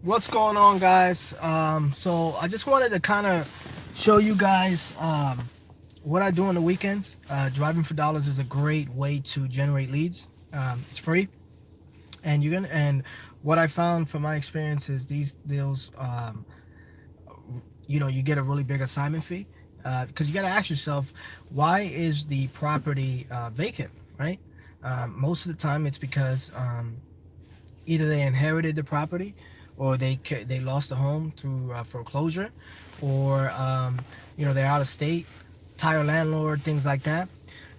What's going on, guys? So I just wanted to kind of show you guys what I do on the weekends. Driving for dollars is a great way to generate leads. It's free, and what I found from my experience is these deals. You get a really big assignment fee because you got to ask yourself, why is the property vacant, right? Most of the time, it's because either they inherited the property, or they lost the home through foreclosure, or they're out of state, tire landlord, things like that.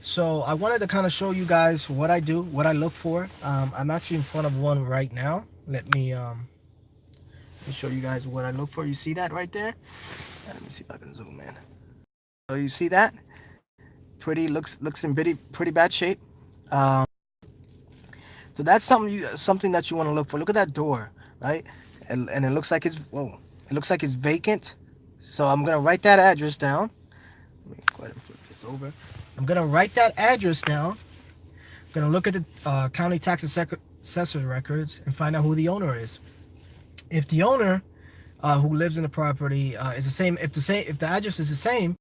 So I wanted to kind of show you guys what I do, what I look for. I'm actually in front of one right now. Let me show you guys what I look for. You see that right there? Let me see if I can zoom in. So you see that? Pretty looks in pretty bad shape. Um, so that's something that you want to look for. Look at that door, right? And it looks like it looks like it's vacant. So I'm gonna write that address down. Let me go ahead and flip this over. I'm gonna write that address down. I'm gonna look at the county tax assessor's records and find out who the owner is. If the owner who lives in the property is the same, if the address is the same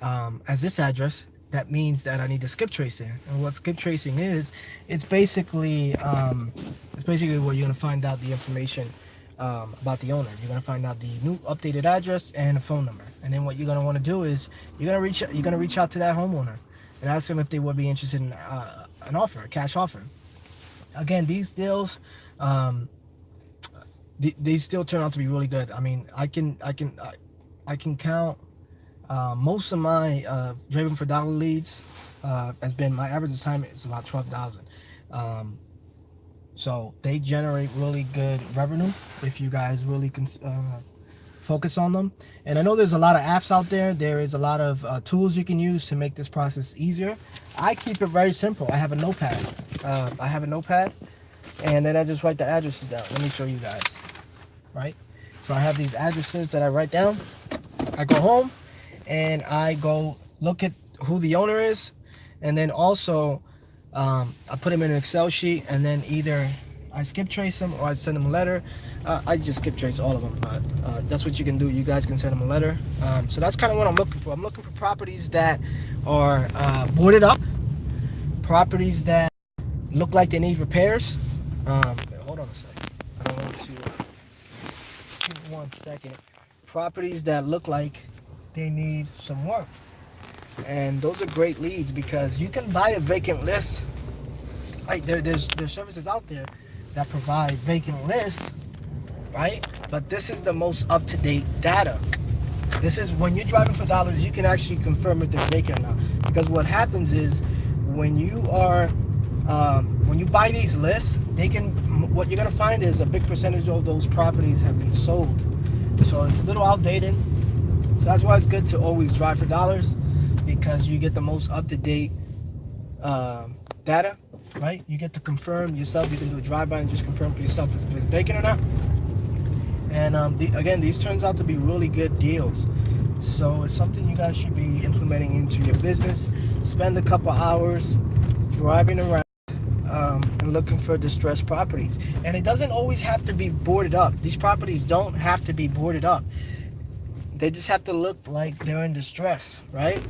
as this address, that means that I need to skip tracing. And what skip tracing is, it's basically where you're gonna find out the information about the owner. You're gonna find out the new updated address and a phone number. And then what you're gonna want to do is you're gonna reach out to that homeowner and ask them if they would be interested in an offer, a cash offer. Again, these deals, these still turn out to be really good. I mean, I can count most of my driving for dollar leads has been, my average time is about 12,000. So they generate really good revenue if you guys really focus on them. And I know there's a lot of apps out there. There is a lot of tools you can use to make this process easier. I keep it very simple. I have a notepad. And then I just write the addresses down. Let me show you guys. Right? So I have these addresses that I write down. I go home and I go look at who the owner is, and then also I put them in an Excel sheet, and then either I skip trace them or I send them a letter. I just skip trace all of them, but that's what you can do. You guys can send them a letter. So that's kind of what I'm looking for. I'm looking for properties that are boarded up, properties that look like they need repairs. Hold on a second. I don't want to. Give me 1 second. Properties that look like they need some work. And those are great leads because you can buy a vacant list. Right, there's services out there that provide vacant lists, right? But this is the most up-to-date data. This is when you're driving for dollars, you can actually confirm if they're vacant or not. Because what happens is when you buy these lists, what you're gonna find is a big percentage of those properties have been sold. So it's a little outdated. So that's why it's good to always drive for dollars, because you get the most up-to-date data, right? You get to confirm yourself. You can do a drive-by and just confirm for yourself if it's vacant or not. And again, these turns out to be really good deals. So it's something you guys should be implementing into your business. Spend a couple hours driving around and looking for distressed properties. And it doesn't always have to be boarded up. These properties don't have to be boarded up. They just have to look like they're in distress, right?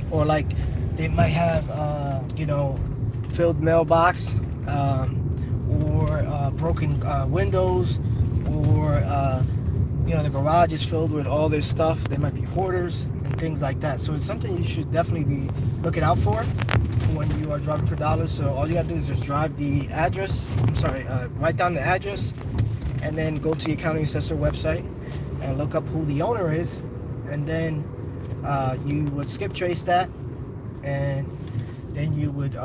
Or like they might have, filled mailbox, or broken windows, or the garage is filled with all this stuff. They might be hoarders and things like that. So it's something you should definitely be looking out for when you are driving for dollars. So all you gotta do is just write down the address, and then go to your county assessor website and look up who the owner is, and then you would skip trace that, and then you would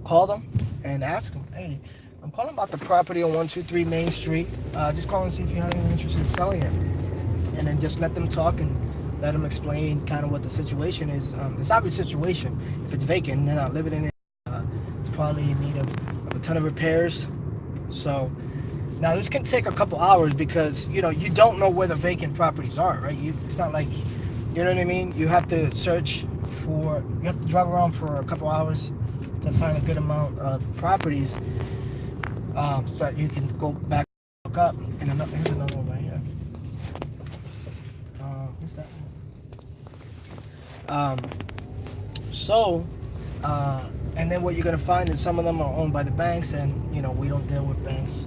call them and ask them, hey, I'm calling about the property on 123 Main Street. Just call and see if you have any interest in selling it. And then just let them talk and let them explain kind of what the situation is. It's obvious situation. If it's vacant and they're not living in it, it's probably in need of a ton of repairs. So now this can take a couple hours because you don't know where the vacant properties are, right? It's not like, you know what I mean? You have to drive around for a couple hours to find a good amount of properties, so that you can go back up, and here's another one right here. What's that one? And then what you're gonna find is some of them are owned by the banks, and we don't deal with banks.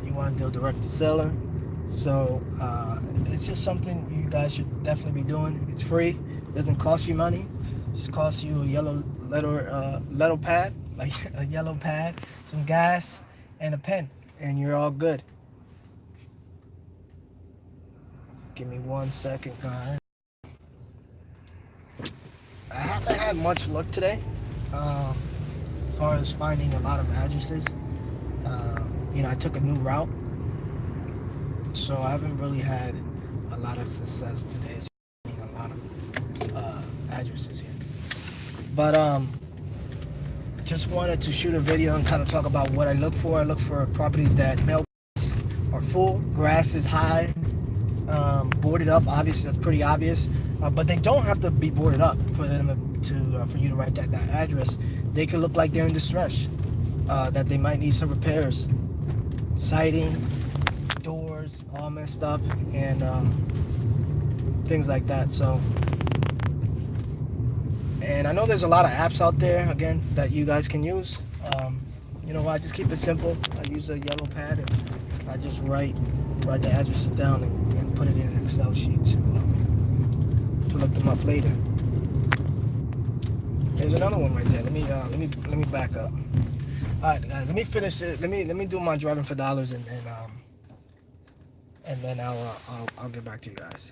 You want to deal direct to seller. So it's just something you guys should definitely be doing. It's free. It doesn't cost you money. It just costs you a yellow letter pad, like a yellow pad, some gas, and a pen, and you're all good. Give me 1 second, guys. I haven't had much luck today, as far as finding a lot of addresses. I took a new route, so I haven't really had a lot of success today. Finding a lot of addresses here, but just wanted to shoot a video and kind of talk about what I look for. I look for properties that mailboxes are full, grass is high, boarded up. Obviously, that's pretty obvious, but they don't have to be boarded up for them for you to write that address. They could look like they're in distress, that they might need some repairs, siding, doors all messed up, and things like that. So, and I know there's a lot of apps out there, again, that you guys can use. I just keep it simple. I use a yellow pad, and I just write the addresses down and put it in an Excel sheet to look them up later. There's another one right there. Let me back up. All right, guys. Let me finish it. Let me do my driving for dollars, and then I'll get back to you guys.